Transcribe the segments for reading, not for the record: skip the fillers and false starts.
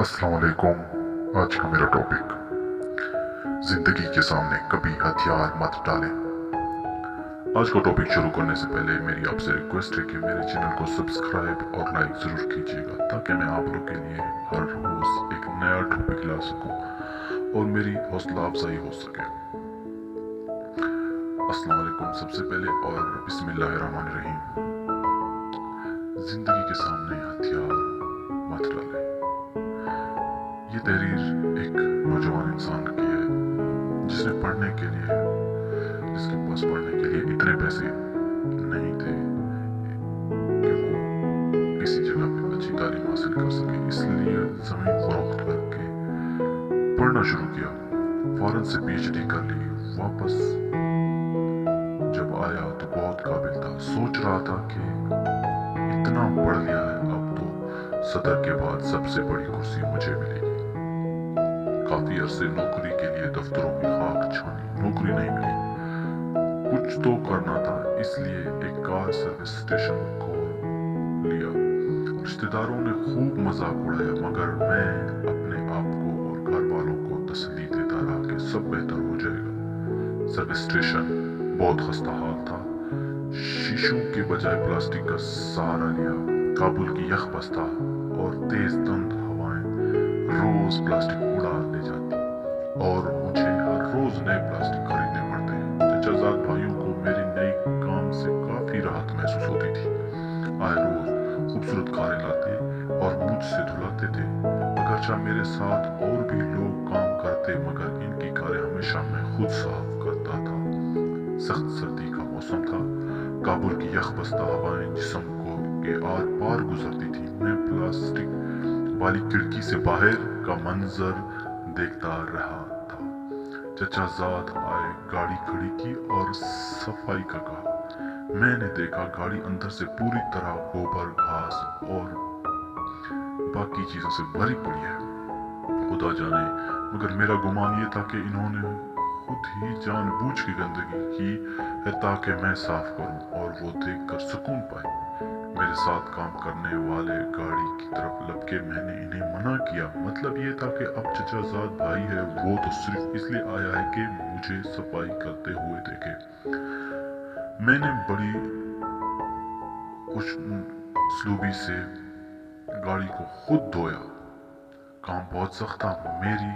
अस्सलाम वालेकुम। आज का मेरा टॉपिक, जिंदगी के सामने कभी हथियार मत डालें। आज का टॉपिक शुरू करने से पहले मेरी आपसे रिक्वेस्ट है कि मेरे चैनल को सब्सक्राइब और लाइक ज़रूर कीजिएगा, ताकि मैं आप लोग के लिए हर रोज़ एक नया टॉपिक ला सकूं और मेरी हौसला अफजाई हो सके। अस्सलाम वालेकुम सबसे पहले, और बिस्मिल्लाहिर्रहमानिर्रहीम। जिंदगी के सामने हथियार मत डालें। ये तहरीर एक नौजवान इंसान की है जिसके पास पढ़ने के लिए इतने पैसे नहीं थे कि वो किसी जगह पे अच्छी तालीम हासिल कर सके, इसलिए ज़मीन फरोख्त करके पढ़ना शुरू किया। फौरन से पीएचडी कर ली। वापस जब आया तो बहुत काबिल था। सोच रहा था कि इतना पढ़ लिया है, अब तो सदर के बाद सबसे बड़ी कुर्सी मुझे मिलेगी। काफी अरसे नौकरी के लिए दफ्तरों की खाक छानी, नौकरी नहीं मिली। कुछ तो करना था, इसलिए एक कार सर्विस स्टेशन खोल लिया। रिश्तेदारों ने खूब मजाक उड़ाया, मगर मैं अपने आप को और घर वालों को तसल्ली देता रहा कि सब बेहतर हो जाएगा। सर्विस स्टेशन बहुत खस्ता हाल था। शीशों के बजाय प्लास्टिक का सहारा लिया। काबुल की यख बस्ता और तेज तंद हवाएं रोज प्लास्टिक उड़ा ले जाती, और मुझे हर रोज नए प्लास्टिक खरीदने पड़ते हैं। चचाजाद भाइयों को मेरी नई काम से काफी राहत महसूस होती थी। आए रोज खूबसूरत कारें लाते और मुझसे धुलाते थे। अगरचा मेरे साथ और भी लोग काम करते, मगर इनकी कारें हमेशा मैं खुद साफ करता था। सख्त सर्दी का मौसम था। काबुल की यख बस्ता हवाएं जिस्म को के आर पार गुजरती थी। मैं प्लास्टिक वाली खिड़की से बाहर का मंजर देखता रहा था। चचाजाद आए, गाड़ी खड़ी की और सफाई का कहा। मैंने देखा गाड़ी अंदर से पूरी तरह गोबर, घास और बाकी चीजों से भरी पड़ी है। खुदा जाने, मगर मेरा गुमान ये था कि इन्होंने खुद ही जानबूझ के गंदगी की है ताकि मैं साफ करूं और वो देखकर सुकून पाए। मेरे साथ काम करने वाले गाड़ी की तरफ लपके मैंने इन्हें मना किया। मतलब ये था कि अब चचाजाद भाई है, वो तो सिर्फ इसलिए आया है कि मुझे सफाई करते हुए देखे। मैंने बड़ी खुशसलूबी से गाड़ी को खुद धोया। काम बहुत सख्त था। मेरी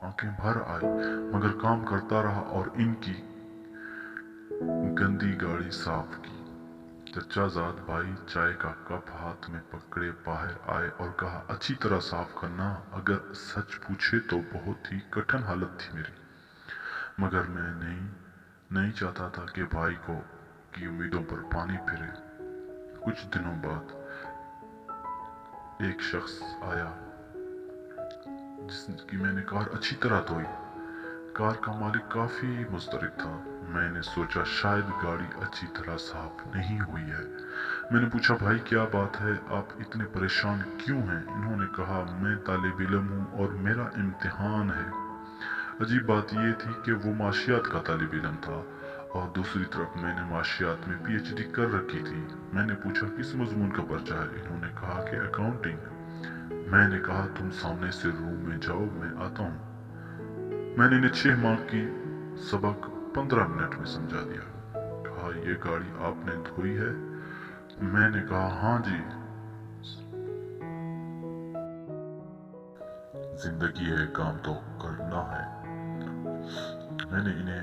आंखें भर आई, मगर काम करता रहा और इनकी गंदी गाड़ी साफ की। चचाजाद भाई चाय का कप हाथ में पकड़े बाहर आए और कहा, अच्छी तरह साफ करना। अगर सच पूछे तो बहुत ही कठिन हालत थी मेरी, मगर मैं नहीं चाहता था कि भाई की उम्मीदों पर पानी फिरे। कुछ दिनों बाद एक शख्स आया जिसकी मैंने कार अच्छी तरह धोई। कार का मालिक काफी मुस्तरद था। मैंने सोचा शायद गाड़ी अच्छी तरह साफ नहीं हुई है। मैंने पूछा, भाई क्या बात है, आप इतने परेशान क्यों हैं? इन्होंने कहा, मैं तालिब इल्म हूँ और मेरा इम्तिहान है। अजीब बात यह थी कि वो माशियात का तालिब इल्म था और दूसरी तरफ मैंने माशियात में पीएचडी कर रखी थी। मैंने पूछा, किस मजमून का पर्चा है? इन्होंने कहा कि अकाउंटिंग। मैंने कहा, तुम सामने से रूम में जाओ, मैं आता हूँ। मैंने इन्हें 6 माह की सबक 15 मिनट में समझा दिया। कहा, ये गाड़ी आपने धोई है? मैंने कहा, हाँ जी। जिंदगी है, काम तो करना है। मैंने इन्हें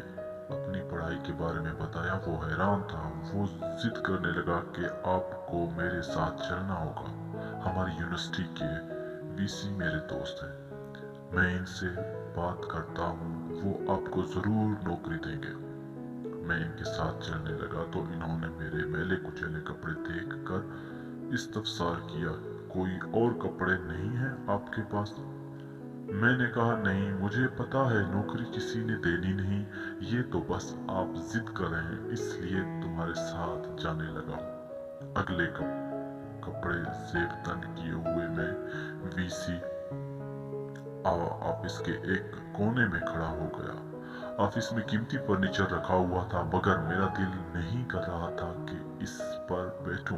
अपनी पढ़ाई के बारे में बताया। वो हैरान था। वो जिद करने लगा कि आपको मेरे साथ चलना होगा। हमारी यूनिवर्सिटी के वीसी मेरे दोस्त हैं, मैं इनसे बात करता हूँ, वो आपको जरूर नौकरी देंगे। मैं इनके साथ चलने लगा तो इन्होंने मेरे मैले कुचैले कपड़े देखकर इस्तफसार किया, कोई और कपड़े नहीं हैं आपके पास? मैंने कहा, नहीं, मुझे पता है नौकरी किसी ने देनी नहीं, ये तो बस आप जिद कर रहे हैं, इसलिए तुम्हारे साथ जाने लगा। अगले कपड़े जेब तन किए हुए मैं वीसी ऑफिस के एक कोने में खड़ा हो गया। ऑफिस में कीमती फर्नीचर रखा हुआ था, मगर मेरा दिल नहीं कर रहा था कि इस पर बैठूं।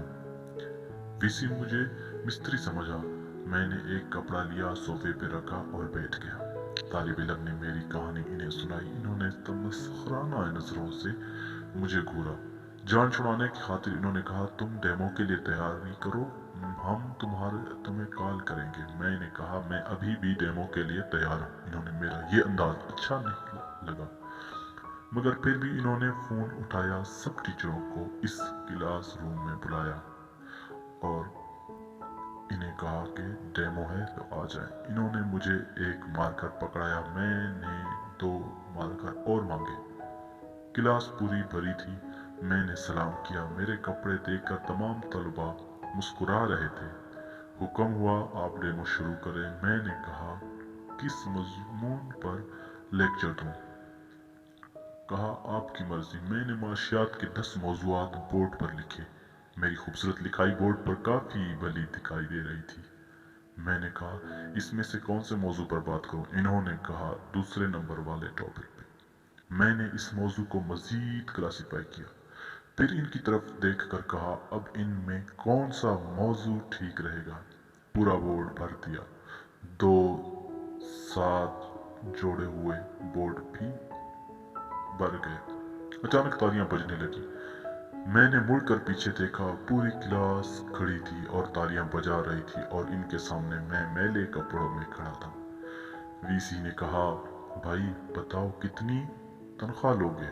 वीसी मुझे मिस्त्री समझा, मैंने एक कपड़ा लिया, सोफे पे रखा और बैठ गया। तालिब इल्म ने मेरी कहानी इन्हें सुनाई। इन्होंने तमस्खुराना नजरों से मुझे घूरा। जान छुड़ाने की खातिर इन्होंने कहा, तुम डेमो के लिए तैयारी करो, हम तुम्हें कॉल करेंगे। मैंने कहा, मैं अभी भी डेमो के लिए तैयार हूँ। इन्होंने मेरा ये अंदाज अच्छा नहीं लगा, मगर फिर भी इन्होंने फोन उठाया, सब टीचरों को इस क्लास रूम में बुलाया और इन्हें कहा कि डेमो है तो आ जाए। इन्होंने मुझे एक मार्कर पकड़ाया, मैंने 2 मार्कर और मांगे। क्लास पूरी भरी थी। मैंने सलाम किया। मेरे कपड़े देखकर तमाम तलबा मुस्कुरा रहे थे। हुक्म हुआ, आप डेमो शुरू करें। मैंने कहा, किस मजमून पर लेक्चर दूं? कहा, आपकी मर्जी। मैंने माशियात के 10 मौजूआत बोर्ड पर लिखे। मेरी खूबसूरत लिखाई बोर्ड पर काफ़ी भली दिखाई दे रही थी। मैंने कहा, इसमें से कौन से मौजू पर बात करूं? इन्होंने कहा, दूसरे नंबर वाले टॉपिक पे। मैंने इस मौजू को मजीद क्लासीफाई किया, फिर इनकी तरफ देखकर कहा, अब इनमें कौन सा मौजू ठीक रहेगा? पूरा बोर्ड भर दिया। 2 साथ जोड़े हुए बोर्ड भी भर गए। अचानक तालियां बजने लगी। मैंने मुड़कर पीछे देखा, पूरी क्लास खड़ी थी और तालियां बजा रही थी और इनके सामने मैं मैले कपड़ों में खड़ा था। वीसी ने कहा, भाई बताओ कितनी तनख्वाह लोगे?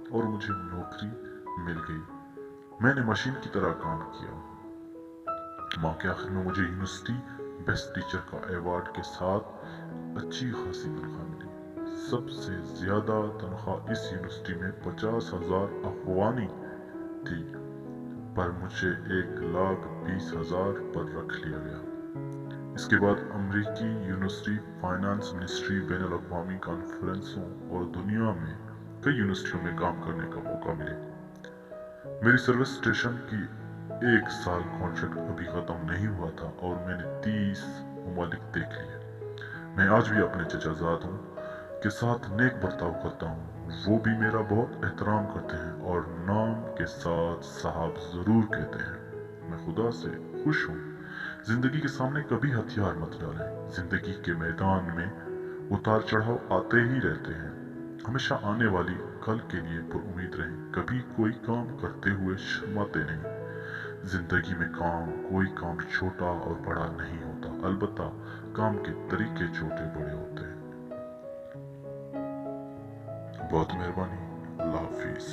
और मुझे नौकरी मिल गई। मैंने मशीन की तरह काम किया। माँ के आखिर में मुझे यूनिवर्सिटी बेस्ट टीचर का अवार्ड के साथ अच्छी खासी तनख्वाह मिली। सबसे ज्यादा तनख्वाह इस यूनिवर्सिटी में 50,000 अफगानी थी, पर मुझे 1,20,000 पर रख लिया गया। इसके बाद अमेरिकी यूनिवर्सिटी, फाइनेंस मिनिस्ट्री, बैनुल अक़वामी कॉन्फ्रेंसों और दुनिया में कई यूनिवर्सिटियों में काम करने का मौका मिले। मेरी सर्विस स्टेशन की 1 साल कॉन्ट्रैक्ट अभी खत्म नहीं हुआ था और मैंने 30 ममालिक देख लिए। मैं आज भी अपने चचाजादों के साथ नेक बर्ताव करता हूँ। वो भी मेरा बहुत एहतराम करते हैं और नाम के साथ साहब जरूर कहते हैं। मैं खुदा से खुश हूँ। जिंदगी के सामने कभी हथियार मत डालें। जिंदगी के मैदान में उतार चढ़ाव आते ही रहते हैं। हमेशा आने वाली कल के लिए पुरुम्मीद रहें। कभी कोई काम करते हुए शर्माते नहीं। जिंदगी में कोई काम छोटा और बड़ा नहीं होता, अलबत्ता काम के तरीके छोटे बड़े होते हैं। बहुत मेहरबानी। अल्लाह हाफिज।